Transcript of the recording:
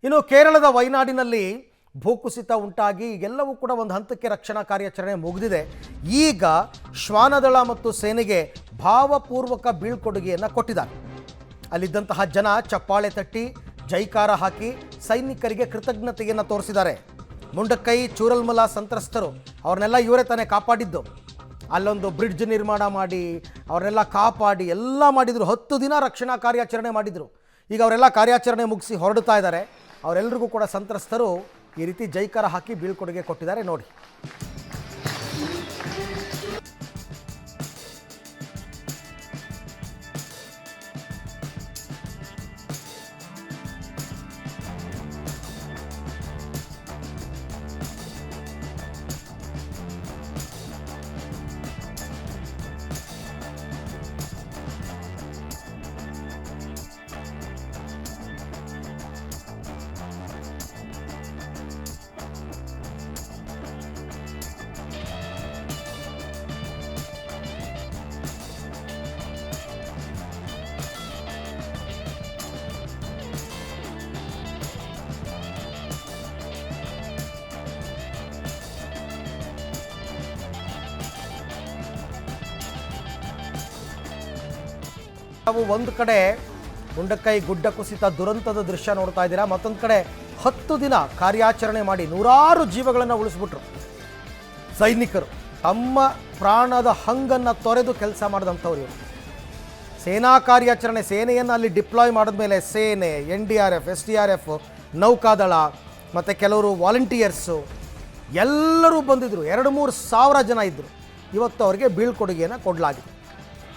ಇನ್ನು ಕೇರಳದ ವಯನಾಡಿನಲ್ಲಿ ಭೂಕುಸಿತ ಉಂಟಾಗಿ ಎಲ್ಲವೂ ಕೂಡ ಒಂದು ಹಂತಕ್ಕೆ ರಕ್ಷಣಾ ಕಾರ್ಯಾಚರಣೆ ಮುಗಿದಿದೆ. ಈಗ ಶ್ವಾನದಳ ಮತ್ತು ಸೇನೆಗೆ ಭಾವಪೂರ್ವಕ ಬೀಳ್ಕೊಡುಗೆಯನ್ನು ಕೊಟ್ಟಿದ್ದಾರೆ. ಅಲ್ಲಿದ್ದಂತಹ ಜನ ಚಪ್ಪಾಳೆ ತಟ್ಟಿ ಜೈಕಾರ ಹಾಕಿ ಸೈನಿಕರಿಗೆ ಕೃತಜ್ಞತೆಯನ್ನು ತೋರಿಸಿದ್ದಾರೆ. ಮುಂಡಕ್ಕೈ ಚೂರಲ್ಮಲ ಸಂತ್ರಸ್ತರು ಅವ್ರನ್ನೆಲ್ಲ ಇವರೇ ತಾನೇ ಕಾಪಾಡಿದ್ದು. ಅಲ್ಲೊಂದು ಬ್ರಿಡ್ಜ್ ನಿರ್ಮಾಣ ಮಾಡಿ ಅವರೆಲ್ಲ ಕಾಪಾಡಿ ಎಲ್ಲ ಮಾಡಿದರು. 10 ದಿನ ರಕ್ಷಣಾ ಕಾರ್ಯಾಚರಣೆ ಮಾಡಿದರು. ಈಗ ಅವರೆಲ್ಲ ಕಾರ್ಯಾಚರಣೆ ಮುಗಿಸಿ ಹೊರಡ್ತಾ ಇದ್ದಾರೆ. ಅವರೆಲ್ಲರಿಗೂ ಕೂಡ ಸಂತ್ರಸ್ತರು ಈ ರೀತಿ ಜೈಕಾರ ಹಾಕಿ ಬೀಳ್ಕೊಡುಗೆ ಕೊಟ್ಟಿದ್ದಾರೆ. ನೋಡಿ. ನಾವು ಒಂದು ಕಡೆ ಮುಂಡಕ್ಕೈ ಗುಡ್ಡ ಕುಸಿತ ದುರಂತದ ದೃಶ್ಯ ನೋಡ್ತಾ ಇದ್ದೀರಾ. ಮತ್ತೊಂದು ಕಡೆ 10 ದಿನ ಕಾರ್ಯಾಚರಣೆ ಮಾಡಿ ನೂರಾರು ಜೀವಗಳನ್ನು ಉಳಿಸ್ಬಿಟ್ರು ಸೈನಿಕರು. ತಮ್ಮ ಪ್ರಾಣದ ಹಂಗನ್ನು ತೊರೆದು ಕೆಲಸ ಮಾಡಿದಂಥವ್ರು ಇವರು. ಸೇನಾ ಕಾರ್ಯಾಚರಣೆ, ಸೇನೆಯನ್ನು ಅಲ್ಲಿ ಡಿಪ್ಲಾಯ್ ಮಾಡಿದ್ಮೇಲೆ ಸೇನೆ, NDRF, SDRF, ನೌಕಾದಳ ಮತ್ತು ಕೆಲವರು ವಾಲಂಟಿಯರ್ಸು ಎಲ್ಲರೂ ಬಂದಿದ್ದರು. 2-3 ಸಾವಿರ ಜನ ಇದ್ದರು. ಇವತ್ತು ಅವರಿಗೆ ಬೀಳ್ಕೊಡುಗೆಯನ್ನು ಕೊಡಲಾಗಿದೆ.